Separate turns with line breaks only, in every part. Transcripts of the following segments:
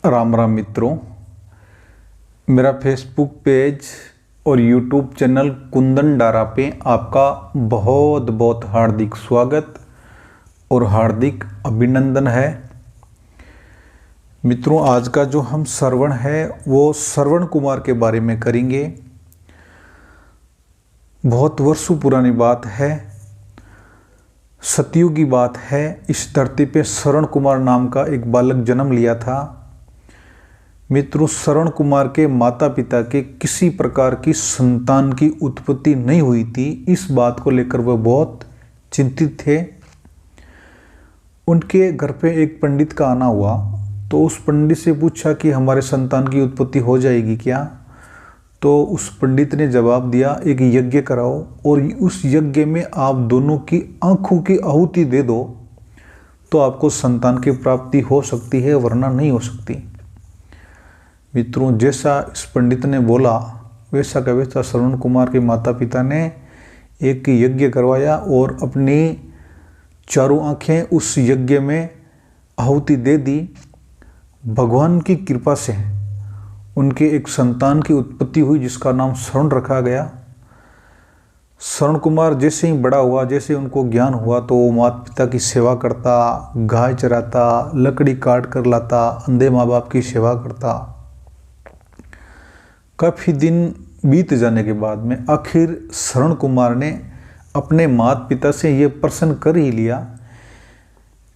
राम राम मित्रों, मेरा Facebook page और यूट्यूब चैनल कुंदन डारा पे आपका बहुत बहुत हार्दिक स्वागत और हार्दिक अभिनंदन है। मित्रों, आज का जो हम श्रवण है वो श्रवण कुमार के बारे में करेंगे। बहुत वर्षों पुरानी बात है, सतयुग की बात है। इस धरती पे श्रवण कुमार नाम का एक बालक जन्म लिया था। मित्रों, श्रवण कुमार के माता पिता के किसी प्रकार की संतान की उत्पत्ति नहीं हुई थी। इस बात को लेकर वह बहुत चिंतित थे। उनके घर पे एक पंडित का आना हुआ, तो उस पंडित से पूछा कि हमारे संतान की उत्पत्ति हो जाएगी क्या। तो उस पंडित ने जवाब दिया, एक यज्ञ कराओ और उस यज्ञ में आप दोनों की आंखों की आहुति दे दो तो आपको संतान की प्राप्ति हो सकती है, वरना नहीं हो सकती। मित्रों, जैसा इस पंडित ने बोला वैसा का वैसा श्रवण कुमार के माता पिता ने एक यज्ञ करवाया और अपनी चारों आंखें उस यज्ञ में आहुति दे दी। भगवान की कृपा से उनके एक संतान की उत्पत्ति हुई जिसका नाम श्रवण रखा गया। श्रवण कुमार जैसे ही बड़ा हुआ, जैसे उनको ज्ञान हुआ, तो वो माता पिता की सेवा करता, गाय चराता, लकड़ी काट कर लाता, अंधे माँ बाप की सेवा करता। काफ़ी दिन बीत जाने के बाद में आखिर श्रवण कुमार ने अपने माता पिता से ये प्रश्न कर ही लिया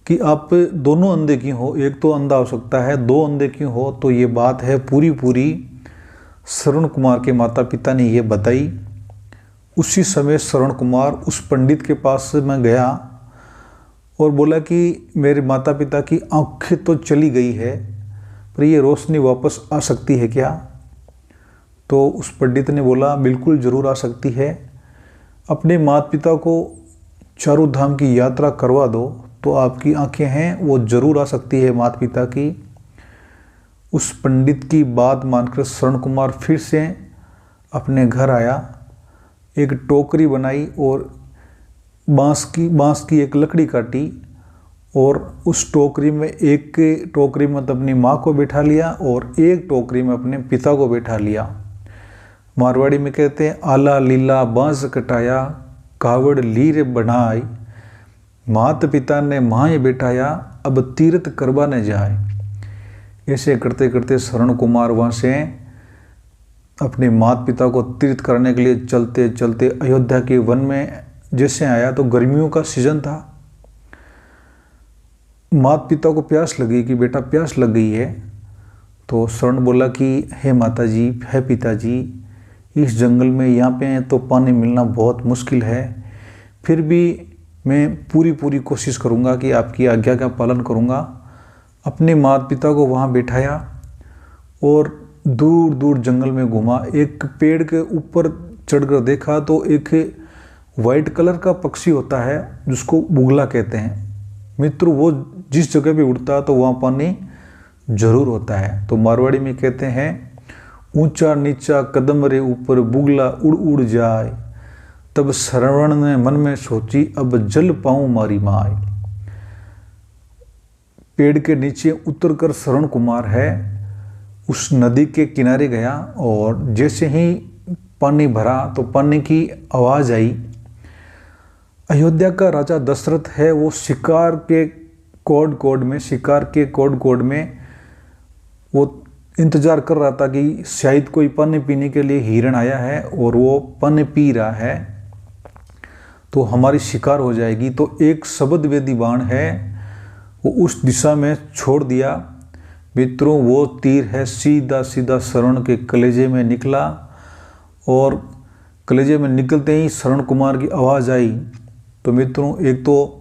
कि आप दोनों अंधे क्यों हो। एक तो अंधा हो सकता है, दो अंधे क्यों हो। तो ये बात है पूरी श्रवण कुमार के माता पिता ने ये बताई। उसी समय श्रवण कुमार उस पंडित के पास में गया और बोला कि मेरे माता पिता की आंखें तो चली गई है, पर ये रोशनी वापस आ सकती है क्या। तो उस पंडित ने बोला, बिल्कुल ज़रूर आ सकती है। अपने माता पिता को चारों धाम की यात्रा करवा दो तो आपकी आंखें हैं वो ज़रूर आ सकती है माता पिता की। उस पंडित की बात मानकर श्रवण कुमार फिर से अपने घर आया, एक टोकरी बनाई और बांस की एक लकड़ी काटी और उस टोकरी में अपनी माँ को बैठा लिया और एक टोकरी में अपने पिता को बैठा लिया। मारवाड़ी में कहते हैं, आला लीला बांस कटाया, कावड़ लीर बनाई, मात पिता ने माए बैठाया, अब तीर्थ करवा न जाए। ऐसे करते करते श्रवण कुमार वहाँ से अपने माता पिता को तीर्थ करने के लिए चलते चलते अयोध्या के वन में जैसे आया तो गर्मियों का सीजन था। माता पिता को प्यास लगी कि बेटा प्यास लग गई है। तो श्रवण बोला कि हे माता जी, हे पिताजी, इस जंगल में यहाँ पे तो पानी मिलना बहुत मुश्किल है, फिर भी मैं पूरी कोशिश करूँगा कि आपकी आज्ञा का पालन करूँगा। अपने माता पिता को वहाँ बैठाया और दूर दूर जंगल में घुमा। एक पेड़ के ऊपर चढ़कर देखा तो एक वाइट कलर का पक्षी होता है जिसको बुगला कहते हैं। मित्र, वो जिस जगह पे उड़ता है तो वहाँ पानी जरूर होता है। तो मारवाड़ी में कहते हैं, ऊंचा नीचा कदम रे ऊपर बुगला उड़ उड़ जाए, तब श्रवण ने मन में सोची अब जल पाऊं मारी माय। पेड़ के नीचे उतरकर श्रवण कुमार है उस नदी के किनारे गया और जैसे ही पानी भरा तो पानी की आवाज आई। अयोध्या का राजा दशरथ है, वो शिकार के कोड में वो इंतजार कर रहा था कि शायद कोई पानी पीने के लिए हिरण आया है और वो पानी पी रहा है तो हमारी शिकार हो जाएगी। तो एक शब्द वेदी बाण है वो उस दिशा में छोड़ दिया। मित्रों, वो तीर है सीधा श्रवण के कलेजे में निकला और कलेजे में निकलते ही श्रवण कुमार की आवाज़ आई। तो मित्रों, एक तो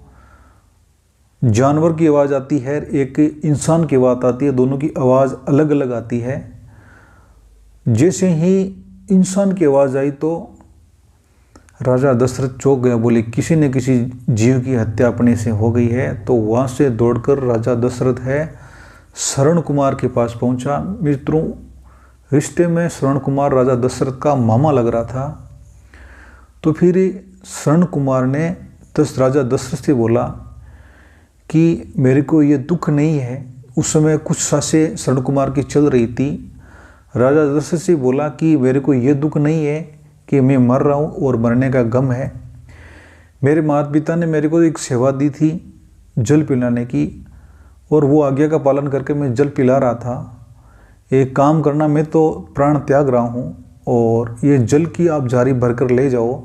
जानवर की आवाज़ आती है, एक इंसान की आवाज़ आती है, दोनों की आवाज़ अलग अलग आती है। जैसे ही इंसान की आवाज़ आई तो राजा दशरथ चौंक गया, बोले किसी न किसी जीव की हत्या अपने से हो गई है। तो वहाँ से दौड़कर राजा दशरथ है श्रवण कुमार के पास पहुँचा। मित्रों, रिश्ते में श्रवण कुमार राजा दशरथ का मामा लग रहा था। तो फिर श्रवण कुमार ने राजा दशरथ से बोला कि मेरे को ये दुख नहीं है उस समय कुछ सासें शरण कुमार की चल रही थी। राजा दशरथ से बोला कि मेरे को ये दुख नहीं है कि मैं मर रहा हूँ और मरने का गम है। मेरे माता पिता ने मेरे को एक सेवा दी थी जल पिलाने की, और वो आज्ञा का पालन करके मैं जल पिला रहा था। एक काम करना, मैं तो प्राण त्याग रहा हूँ और ये जल की आप जारी भरकर ले जाओ,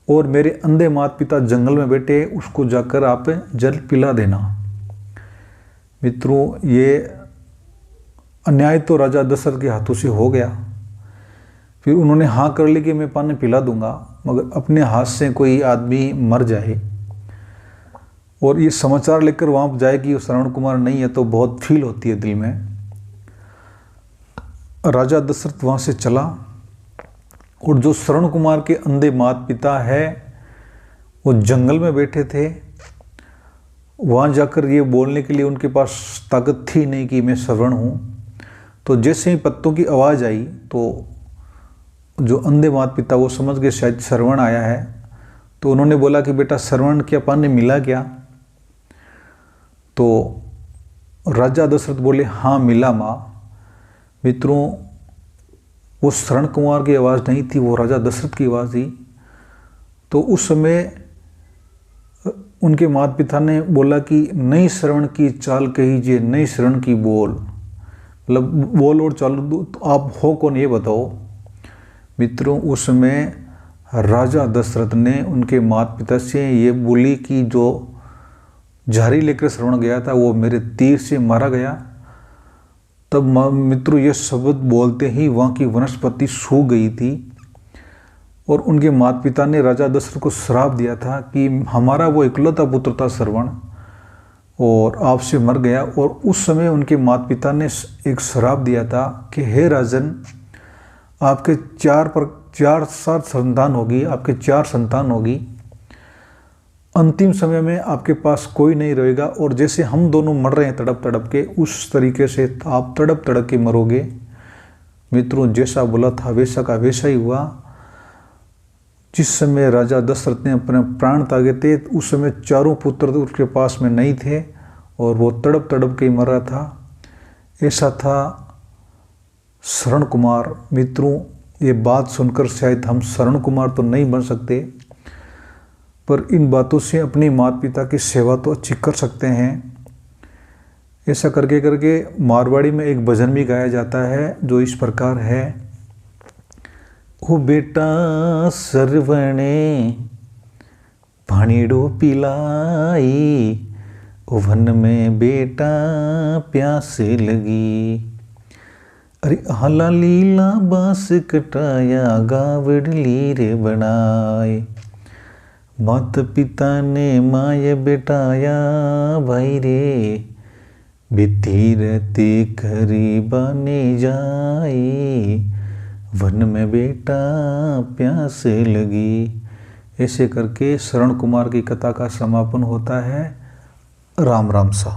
और मेरे अंधे माता पिता जंगल में बैठे, उसको जाकर आप जल पिला देना। मित्रों, ये अन्याय तो राजा दशरथ के हाथों से हो गया। फिर उन्होंने हाँ कर ली कि मैं पानी पिला दूंगा, मगर अपने हाथ से कोई आदमी मर जाए और ये समाचार लेकर वहाँ जाए कि श्रवण कुमार नहीं है, तो बहुत फील होती है दिल में। राजा दशरथ वहाँ से चला, और जो श्रवण कुमार के अंधे माता पिता है वो जंगल में बैठे थे। वहाँ जाकर ये बोलने के लिए उनके पास ताकत थी नहीं कि मैं श्रवण हूँ। तो जैसे ही पत्तों की आवाज़ आई तो जो अंधे माता पिता वो समझ गए शायद श्रवण आया है। तो उन्होंने बोला कि बेटा श्रवण क्या पानी मिला क्या? तो राजा दशरथ बोले हाँ मिला माँ। मित्रों, वो श्रवण कुमार की आवाज़ नहीं थी, वो राजा दशरथ की आवाज़ थी। तो उस समय उनके माता पिता ने बोला कि नई श्रवण की चाल कहीजिए, नई श्रवण की बोल, मतलब बोल और चाल, तो आप हो कौन ये बताओ। मित्रों, उस समय राजा दशरथ ने उनके माता पिता से ये बोली कि जो झारी लेकर श्रवण गया था वो मेरे तीर से मारा गया। तब मित्रों ये शब्द बोलते ही वहाँ की वनस्पति सूख गई थी, और उनके माता पिता ने राजा दशरथ को श्राप दिया था कि हमारा वो इकलौता पुत्र था श्रवण, और आपसे मर गया। और उस समय उनके माता पिता ने एक श्राप दिया था कि हे राजन, आपके 4 संतान होगी, आपके 4 संतान होगी। अंतिम समय में आपके पास कोई नहीं रहेगा, और जैसे हम दोनों मर रहे हैं तड़प तड़प के, उस तरीके से आप तड़प तड़प के मरोगे। मित्रों, जैसा बोला था वैसा का वैसा ही हुआ। जिस समय राजा दशरथ ने अपने प्राण त्यागे थे, उस समय 4 पुत्र उसके पास में नहीं थे, और वो तड़प तड़प के मर रहा था। ऐसा था श्रवण कुमार। मित्रों, ये बात सुनकर शायद हम श्रवण कुमार तो नहीं बन सकते, पर इन बातों से अपने माता पिता की सेवा तो अच्छी कर सकते हैं। ऐसा करके करके मारवाड़ी में एक भजन भी गाया जाता है जो इस प्रकार है। ओ बेटा सरवणे भाणीड़ो पिलाई, ओ वन में बेटा प्यास लगी। अरे हाला लीला बांस कटाया, गावड़ लीरे बनाए। मात पिता ने माय बेटाया, भाई रे बिती रहती खरी बाने जाई, वन में बेटा प्यास लगी। ऐसे करके श्रवण कुमार की कथा का समापन होता है। राम राम सा।